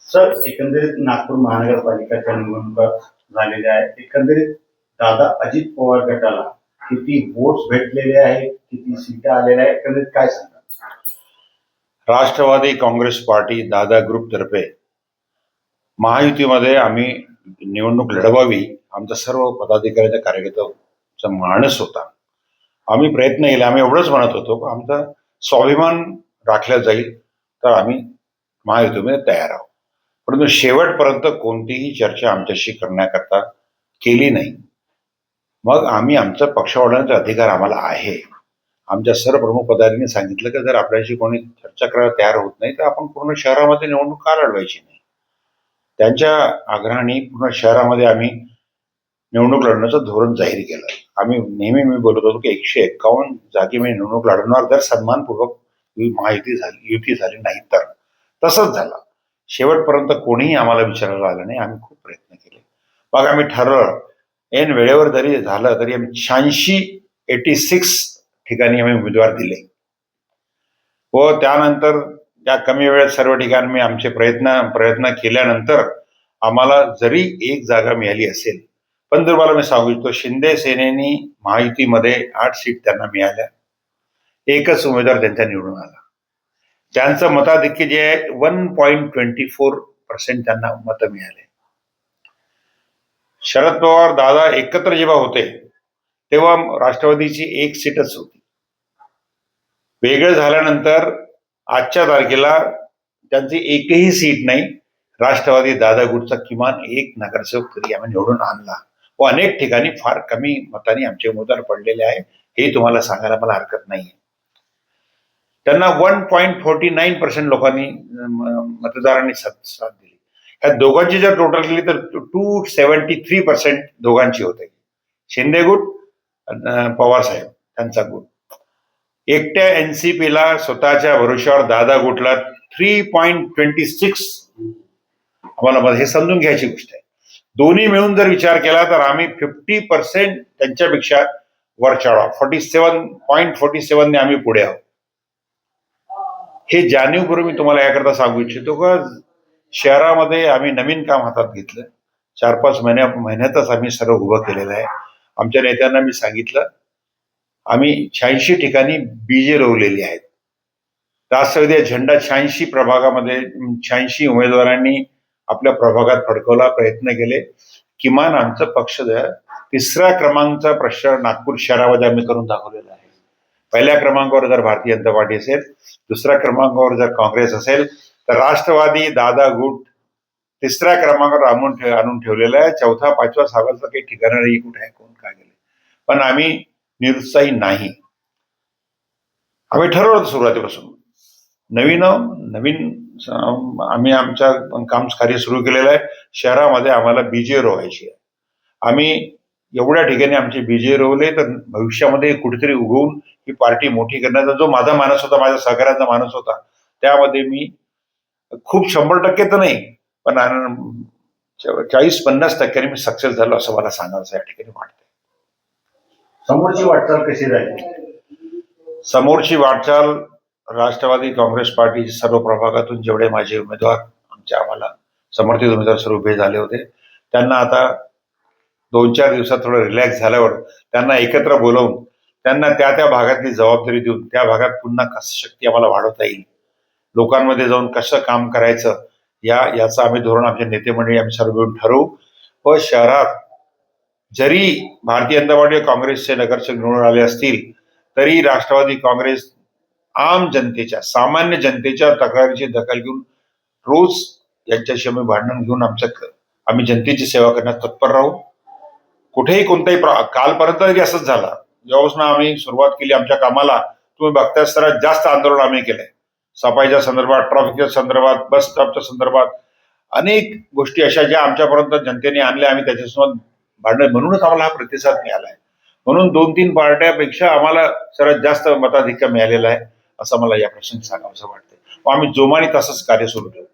Sir, एकंदरीत नागपूर महानगरपालिकेच्या निवडणुका झालेल्या आहेत. एकंदरीत दादा अजित पवार गटाला किती वोट्स भेटलेले आहेत, किती सीटा आलेल्या आहेत, एकंदरीत काय सांगा? राष्ट्रवादी काँग्रेस पार्टी दादा ग्रुप तर्फे महायुतीमध्ये आम्ही निवडणूक लढवावी, आमचा सर्व पदाधिकाऱ्याच्या कार्यकर्त्याचा मानस होता. आम्ही प्रयत्न केले. आम्ही एवढंच म्हणत होतो, आमचा स्वाभिमान राखला जाईल तर आम्ही महायुतीमध्ये तयार आहोत. परंतु शेवटपर्यंत कोणतीही चर्चा आमच्याशी करण्याकरता केली नाही. मग आम्ही आमचा पक्ष वाढवण्याचा अधिकार आम्हाला आहे. आमच्या सर्व प्रमुख पदाधिकाऱ्यांनी सांगितलं की जर आपल्याशी कोणी चर्चा करायला तयार होत नाही तर आपण पूर्ण शहरामध्ये निवडणूक का लढवायची नाही. त्यांच्या आग्रहाने पूर्ण शहरामध्ये आम्ही निवडणूक लढण्याचं धोरण जाहीर केलं. आम्ही नेहमी मी बोलत होतो की 151 जागी मी निवडणूक लढवणार जर सन्मानपूर्वक युती झाली नाही तर. तसंच झालं. शेवटपर्यंत कोणीही आम्हाला विचारायला आलं नाही. आम्ही खूप प्रयत्न केले. मग आम्ही ठरवलं, ऐन वेळेवर जरी झालं तरी आम्ही 86 ठिकाणी आम्ही उमेदवार दिले व त्यानंतर त्या कमी वेळेत सर्व ठिकाणी मी आमचे प्रयत्न केल्यानंतर आम्हाला जरी एक जागा मिळाली असेल, पण तुम्हाला मी सांगू इच्छितो, शिंदे सेनेनी महायुतीमध्ये 8 सीट त्यांना मिळाल्या. एकच उमेदवार त्यांचा निवडून आला. त्यांचं मताधिक्य जे आहे 1.24% त्यांना मतं मिळाले. शरद पवार दादा एकत्र जेव्हा होते तेव्हा राष्ट्रवादीची एक सीटच होती. वेगळं झाल्यानंतर आजच्या तारखेला त्यांची एकही सीट नाही. राष्ट्रवादी दादा गुटचा किमान एक नगरसेवक तरी आम्ही निवडून आणला व अनेक ठिकाणी फार कमी मतांनी आमचे उमेदवार पडलेले आहे. हे तुम्हाला सांगायला मला हरकत नाही. त्यांना 1.49% लोकांनी मतदारांनी साथ दिली. ह्या दोघांची जर टोटल केली तर 273% दोघांची होते. शिंदे गुट, पवार साहेब त्यांचा गुट. एकट्या एनसीपीला स्वतःच्या भरोश्यावर दादा गुटला 3.26 आम्हाला हे समजून घ्यायची गोष्ट आहे. दोन्ही मिळून जर विचार केला तर आम्ही 50% त्यांच्यापेक्षा वर चढाव 47.47 ने आम्ही पुढे आहोत. हे जाणीवपूर्वक मी तुम्हाला याकरता सांगू इच्छितो का शहरामध्ये आम्ही नवीन काम हातात घेतलं. 4-5 महिन्यातच आम्ही सर्व उभं केलेलं आहे. आमच्या नेत्यांना मी सांगितलं, आम्ही 86 ठिकाणी बीजे रोवलेली आहेत. राष्ट्रवादी झेंडा 86 प्रभागामध्ये 86 उमेदवारांनी आपल्या प्रभागात फडकवला, प्रयत्न केले. किमान आमचं पक्ष 3रा क्रमांकाचा प्रश्न नागपूर शहरामध्ये आम्ही करून दाखवलेला आहे. पहिल्या क्रमांकावर जर भारतीय जनता पार्टी असेल, 2ऱ्या क्रमांकावर जर काँग्रेस असेल तर राष्ट्रवादी दादा गुट 3ऱ्या क्रमांकावर आणून ठेवलेला आहे. 4था 5वा 6वाचं काही ठिकाण नाही कुठे आहे, कोण काय गेले. पण आम्ही निरुत्साही नाही. आम्ही ठरवलं सुरुवातीपासून नवीन आम्ही आमच्या काम कार्य सुरू केलेलं आहे. शहरामध्ये आम्हाला बीजे रोवायची आहे. आम्ही एवढ्या ठिकाणी आमचे बीजे रोवले तर भविष्यामध्ये कुठेतरी उगवून ही पार्टी मोठी करण्याचा जो माझा मानस होता, माझ्या सहकार्याचा मानस होता, त्यामध्ये मी खूप 100% तर नाही पण 40-50% मी सक्सेस झालो असं मला सांगायचं या ठिकाणी वाटतंय. समोरची वाटचाल कशी राहील? समोरची वाटचाल राष्ट्रवादी काँग्रेस पार्टी सर्व प्रभागातून जेवढे माझे उमेदवार आम्हाला समर्थित उमेदवार सर्व उभे झाले होते, त्यांना आता 2-4 दिवसात थोडं रिलॅक्स झाल्यावर त्यांना एकत्र बोलवून त्यांना त्या भागातली जबाबदारी देऊन त्या भागात पुन्हा कसं शक्ती आम्हाला वाढवता येईल, लोकांमध्ये जाऊन कसं काम करायचं याचं आम्ही धोरण आमच्या नेते मंडळी आम्ही सर्व मिळून ठरवू. व शहरात जरी भारतीय जनता पार्टी काँग्रेसचे नगरसेवक निवडून आले असतील तरी राष्ट्रवादी काँग्रेस आम जनतेच्या, सामान्य जनतेच्या तक्रारीची दखल घेऊन रोज यांच्याशी आम्ही भांडण घेऊन आम्ही जनतेची सेवा करण्यास तत्पर राहू. कुठेही कोणताही कालपर्यंत तरी असंच झालं. जेव्हापासून आम्ही सुरुवात केली आमच्या कामाला, तुम्ही बघताय सर्वात जास्त आंदोलन आम्ही केलंय. सफाईच्या संदर्भात, ट्रॅफिकच्या संदर्भात, बस स्टॉपच्या संदर्भात अनेक गोष्टी अशा ज्या आमच्यापर्यंत जनतेने आणल्या. आम्ही त्याच्यासोबत भांडण, म्हणूनच आम्हाला हा प्रतिसाद मिळाला आहे. म्हणून 2-3 पार्ट्यापेक्षा आम्हाला सर्वात जास्त मताधिक्य मिळालेला आहे असं मला या प्रसंगी सांगावंसं वाटतंय. आम्ही जोमाने तसंच कार्य सुरू ठेवू.